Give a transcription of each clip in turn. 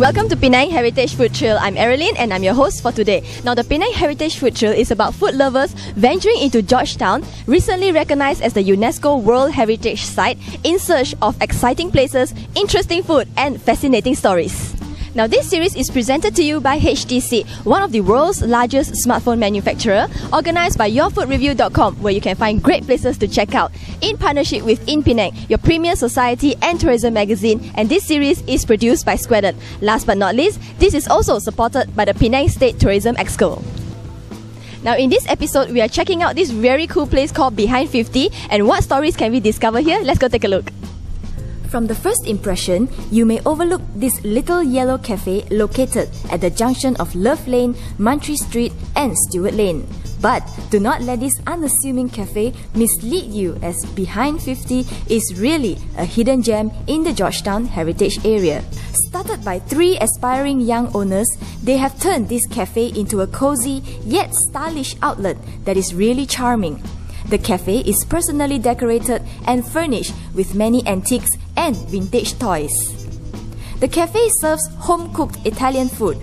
welcome to Penang Heritage Food Trail. I'm Erilyn and I'm your host for today. Now, the Penang Heritage Food Trail is about food lovers venturing into Georgetown, recently recognized as the UNESCO World Heritage Site, in search of exciting places, interesting food and fascinating stories. Now, this series is presented to you by HTC, one of the world's largest smartphone manufacturer, organized by yourfoodreview.com, where you can find great places to check out, in partnership with In Penang, your premier society and tourism magazine, and this series is produced by Squared. Last but not least, this is also supported by the Penang State Tourism Exco. Now, in this episode, we are checking out this very cool place called Behind 50, and what stories can we discover here? Let's go take a look. From the first impression, you may overlook this little yellow cafe located at the junction of Love Lane, Muntri Street and Stewart Lane. But do not let this unassuming cafe mislead you, as Behind 50 is really a hidden gem in the Georgetown heritage area. Started by 3 aspiring young owners, they have turned this cafe into a cozy yet stylish outlet that is really charming. The cafe is personally decorated and furnished with many antiques and vintage toys. The cafe serves home-cooked Italian food,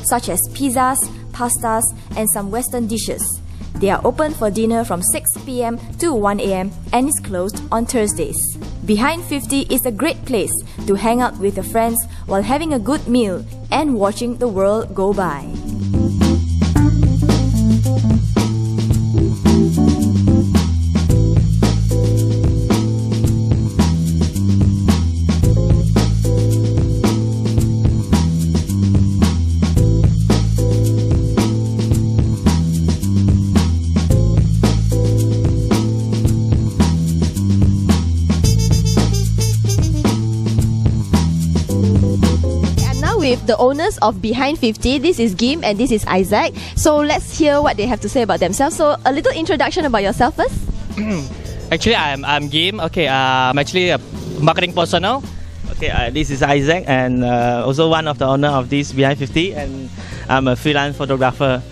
such as pizzas, pastas, and some Western dishes. They are open for dinner from 6 p.m. to 1 a.m. and is closed on Thursdays. Behind 50 is a great place to hang out with your friends while having a good meal and watching the world go by. With the owners of Behind 50, this is Gim and this is Isaac. So let's hear what they have to say about themselves. So a little introduction about yourself first. Actually, I'm Gim. Okay, I'm actually a marketing personnel. Okay, this is Isaac and also one of the owner of this Behind 50, and I'm a freelance photographer.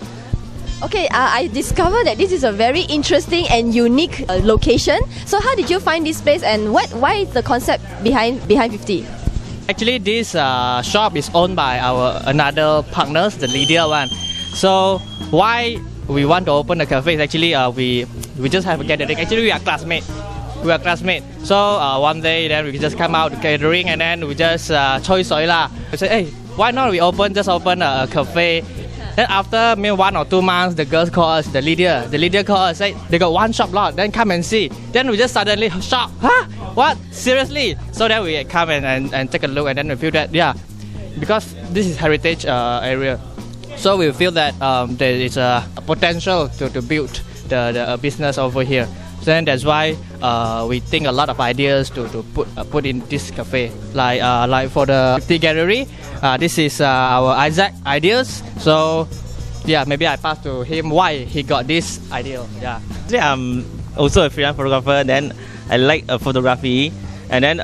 Okay, I discovered that this is a very interesting and unique location. So how did you find this place and why is the concept behind 50? Actually, this shop is owned by our another partners, the leader one. So why we want to open a cafe is actually we just have a gathering. Actually, we are classmates. So one day then we just come out to gathering and then we just choi soi la. We say, hey, why not we just open a cafe? Then after maybe 1 or 2 months, the girls call us, the leader call us, say they got one shop lot, then come and see. Then we just suddenly shocked, huh? What? Seriously? So then we come and take a look and then we feel that, yeah, because this is heritage area. So we feel that there is a potential to build the business over here. So then that's why we think a lot of ideas to put in this cafe. Like for the 50 gallery, this is our Isaac ideas. So yeah, maybe I pass to him why he got this idea. Yeah. Actually, I'm also a freelance photographer. Then I like photography, and then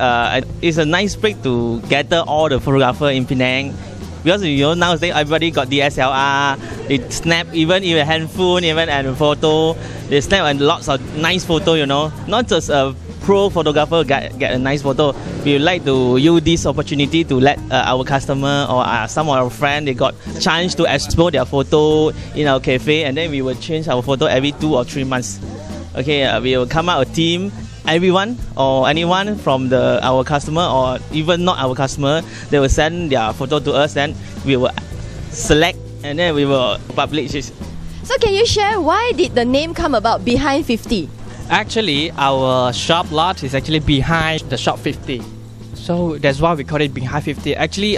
it's a nice break to gather all the photographer in Penang. Because you know nowadays everybody got DSLR, they snap even a handphone, even and photo. They snap and lots of nice photo, you know. Not just a pro photographer get a nice photo. We would like to use this opportunity to let our customer or some of our friends, they got chance to expose their photo in our cafe, and then we will change our photo every 2 or 3 months. Okay, we will come out a team. Everyone or anyone from our customer or even not our customer, they will send their photo to us, then we will select and then we will publish it. So can you share why did the name come about, Behind 50? Actually, our shop lot is actually behind the shop 50. So that's why we call it Behind 50. Actually,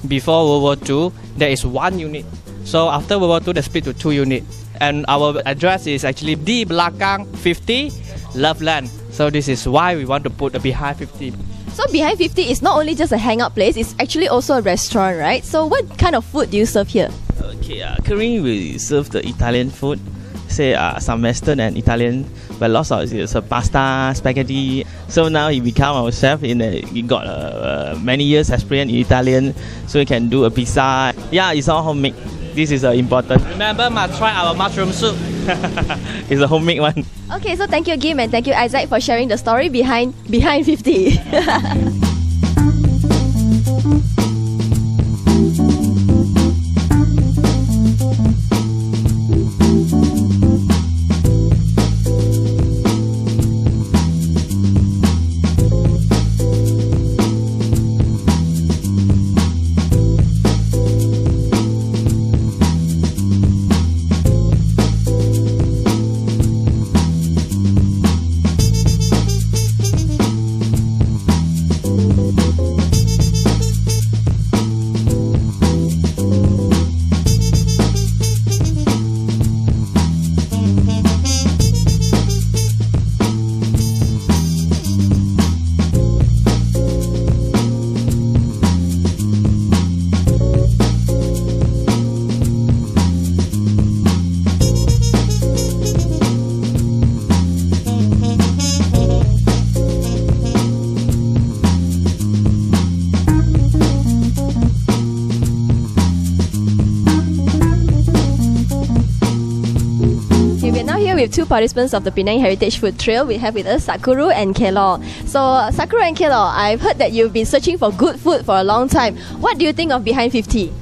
before World War II, there is 1 unit. So after World War II, they split to 2 units. And our address is actually Di Belakang 50 Loveland. So this is why we want to put a Behind 50. So Behind 50 is not only just a hangout place, it's actually also a restaurant, right? So what kind of food do you serve here? Okay, currently we serve the Italian food. Say some Western and Italian, but lots of pasta, spaghetti. So now he become our chef. He got many years experience in Italian, so he can do a pizza. Yeah, it's all homemade. This is important. Remember, must try our mushroom soup. It's a homemade one. Okay, so thank you, Gim, and thank you, Isaac, for sharing the story behind 50. with two participants of the Penang Heritage Food Trail. We have with us Sakura and Kelo. So Sakura and Kelo, I've heard that you've been searching for good food for a long time. What do you think of Behind 50?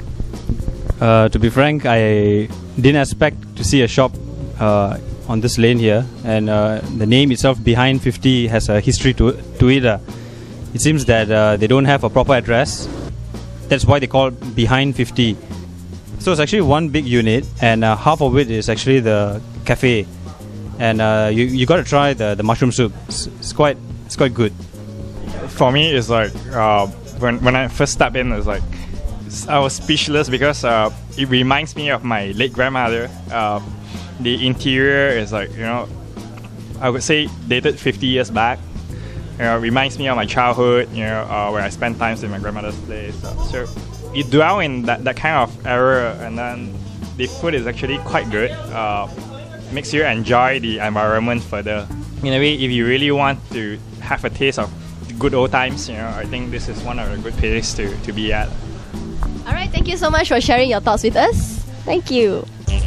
To be frank, I didn't expect to see a shop on this lane here, and the name itself, Behind 50, has a history to it. It seems that they don't have a proper address. That's why they call it Behind 50. So it's actually one big unit, and half of it is actually the cafe. And you got to try the mushroom soup. It's quite good. For me, it's like when I first stepped in, it's like I was speechless because it reminds me of my late grandmother. The interior is like, I would say dated 50 years back. It reminds me of my childhood, where I spent times in my grandmother's place. So you dwell in that kind of era, and then the food is actually quite good. Makes you enjoy the environment further. In a way, if you really want to have a taste of good old times, I think this is one of the good places to be at. Alright, thank you so much for sharing your thoughts with us. Thank you.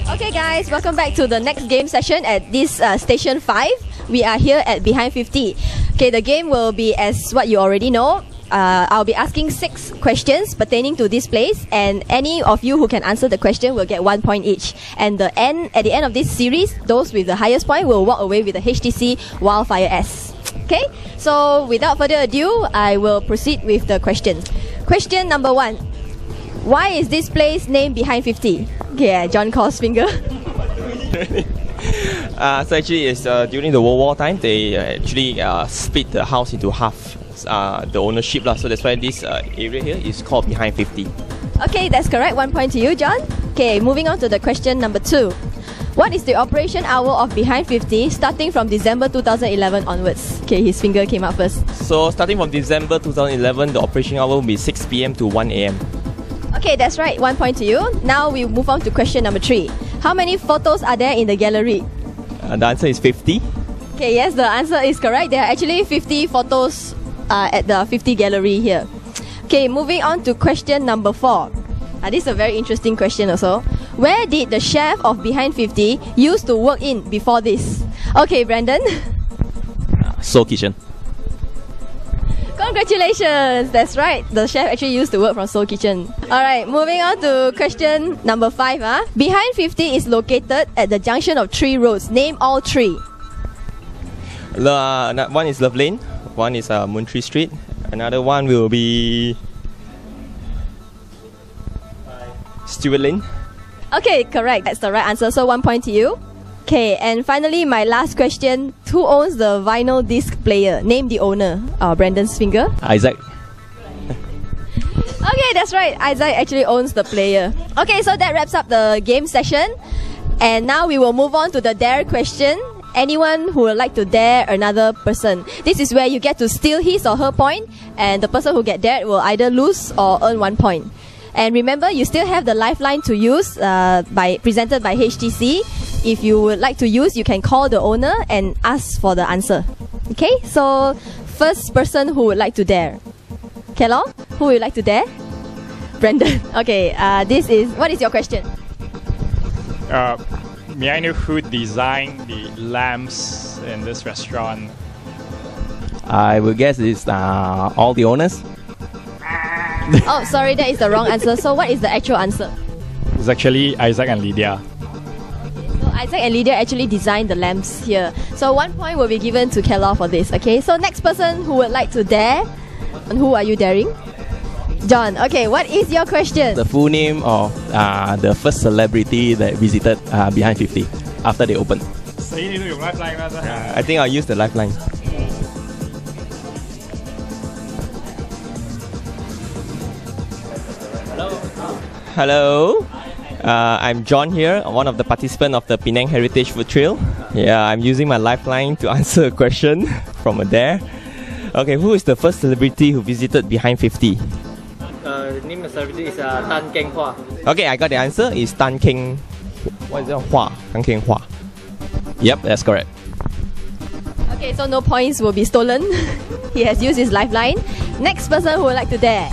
Okay guys, welcome back to the next game session at this Station 5. We are here at Behind 50. Okay, the game will be as what you already know. I'll be asking 6 questions pertaining to this place, and any of you who can answer the question will get 1 point each. And at the end of this series, those with the highest point will walk away with the HTC Wildfire S. Okay, so without further ado, I will proceed with the questions. Question number 1. Why is this place named Behind 50? Okay, John calls finger. So actually, it's during the World War time, they actually split the house into half, the ownership lah. So that's why this area here is called Behind 50. Okay, that's correct. 1 point to you, John. Okay, moving on to the question number 2. What is the operation hour of Behind 50 starting from December 2011 onwards? Okay, his finger came up first. So starting from December 2011, the operation hour will be 6 p.m. to 1 a.m. Okay, that's right. 1 point to you. Now we move on to question number 3. How many photos are there in the gallery? The answer is 50. Okay, yes, the answer is correct. There are actually 50 photos at the 50 gallery here. Okay, moving on to question number 4. This is a very interesting question also. Where did the chef of Behind 50 used to work in before this? Okay, Brandon. Soul Kitchen. Congratulations! That's right. The chef actually used to work from Soul Kitchen. Alright, moving on to question number 5. Behind 50 is located at the junction of 3 roads. Name all 3. One is Love Lane, one is Muntri Street, another one will be Stewart Lane. Okay, correct. That's the right answer. So 1 point to you. Okay, and finally, my last question. Who owns the vinyl disc player? Name the owner. Brandon's finger. Isaac. Okay, that's right. Isaac actually owns the player. Okay, so that wraps up the game session. And now we will move on to the dare question. Anyone who would like to dare another person. This is where you get to steal his or her point, and the person who get dared will either lose or earn 1 point. And remember, you still have the lifeline to use presented by HTC. If you would like to use, you can call the owner and ask for the answer. Okay, so first person who would like to dare. Kelo, who would like to dare? Brendan. Okay, what is your question? May I know who designed the lamps in this restaurant? I will guess it's all the owners. Oh, sorry, that is the wrong answer. So what is the actual answer? It's actually Isaac and Lydia. So Isaac and Lydia actually designed the lamps here. So 1 point will be given to Kelo for this. Okay, so next person who would like to dare. And who are you daring? John. Okay, what is your question? The full name of the first celebrity that visited Behind 50 after they opened. I think I'll use the lifeline. Hello. I'm John here, one of the participants of the Penang Heritage Food Trail. Yeah, I'm using my lifeline to answer a question from a dare. Okay, who is the first celebrity who visited Behind 50? The name of the celebrity is Tan Keng Hua. Okay, I got the answer. It's Tan Keng. What is it? Hua. Tan Keng Hua. Yep, that's correct. Okay, so no points will be stolen. He has used his lifeline. Next person who would like to dare.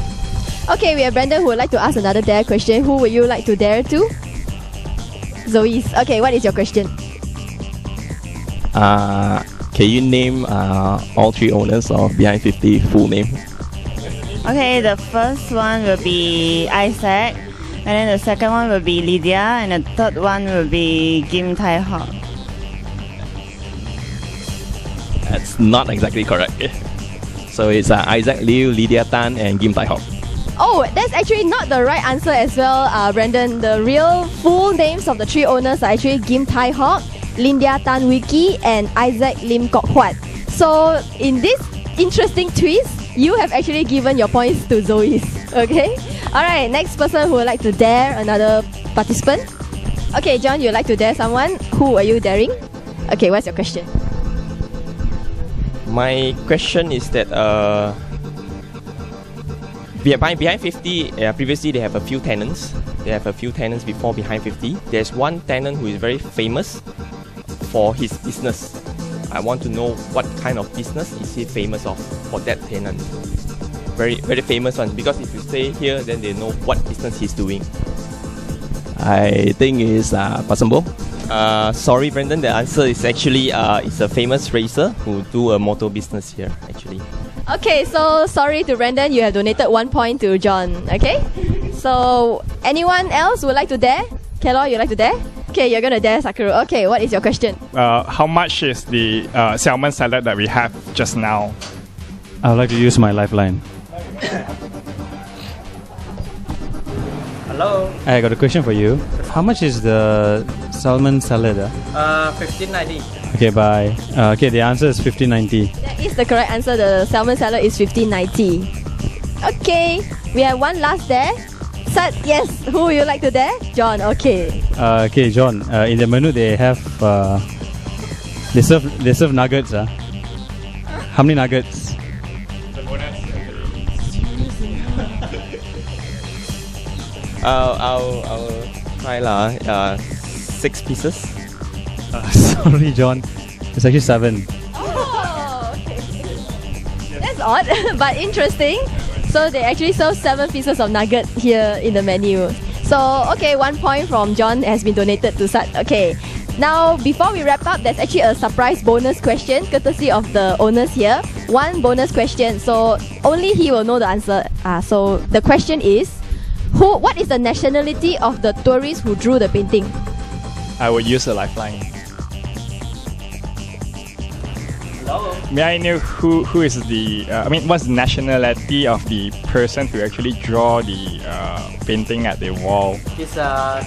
Okay, we have Brandon who would like to ask another dare question. Who would you like to dare to? Zoe. Okay, what is your question? Can you name all three owners of Behind 50 full name? Okay, the first one will be Isaac, and then the second one will be Lydia, and the third one will be Kim Tai Hock. That's not exactly correct. So it's Isaac Liu, Lydia Tan, and Kim Tai Hock. Oh, that's actually not the right answer as well, Brandon. The real full names of the three owners are actually Kim Tai Hock, Lydia Tan Wiki, and Isaac Lim Kok Huat. So in this interesting twist, you have actually given your points to Zoe's. Okay? Alright, next person who would like to dare another participant. Okay, John, you'd like to dare someone. Who are you daring? Okay, what's your question? My question is that Behind 50, previously they have a few tenants. They have a few tenants before Behind 50. There's one tenant who is very famous for his business. I want to know what kind of business is he famous of for that tenant. Very, very famous one, because if you stay here, then they know what business he's doing. I think it's Pasambo. Sorry, Brendan. The answer is actually it's a famous racer who do a motor business here. Actually. Okay, so sorry to Brandon, you have donated 1 point to John. Okay, so anyone else would like to dare? Kelor, you like to dare? Okay, you're gonna dare Sakura. Okay, what is your question? How much is the salmon salad that we have just now? I would like to use my lifeline. Hello. I got a question for you. How much is the salmon salad? 1590. Okay, bye. Okay, the answer is 1590. That is the correct answer. The salmon salad is 1590. Okay, we have one last dare. Sat, yes. Who would you like to dare? John. Okay. Okay, John. In the menu they have they serve nuggets. How many nuggets? I'll try 6 pieces. Sorry, John. It's actually 7. Oh, okay. That's odd, but interesting. So they actually serve 7 pieces of nugget here in the menu. So, okay, 1 point from John has been donated to Sat. Okay, now before we wrap up, there's actually a surprise bonus question courtesy of the owners here. One bonus question, so only he will know the answer. So the question is, what is the nationality of the tourist who drew the painting? I would use a lifeline. May I know who is the what's the nationality of the person who actually draw the painting at the wall? It's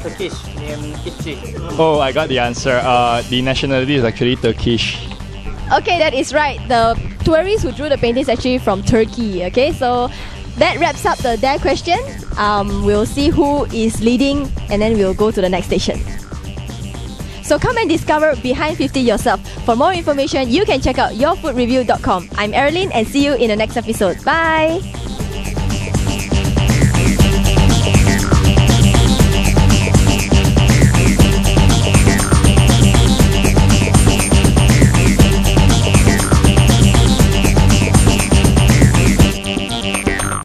Turkish named Itchy. Oh, I got the answer. The nationality is actually Turkish. Okay, that is right. The tourist who drew the painting is actually from Turkey. Okay, so that wraps up the dare question. We'll see who is leading, and then we'll go to the next station. So come and discover Behind 50 yourself. For more information, you can check out yourfoodreview.com. I'm Erilyn, and see you in the next episode. Bye!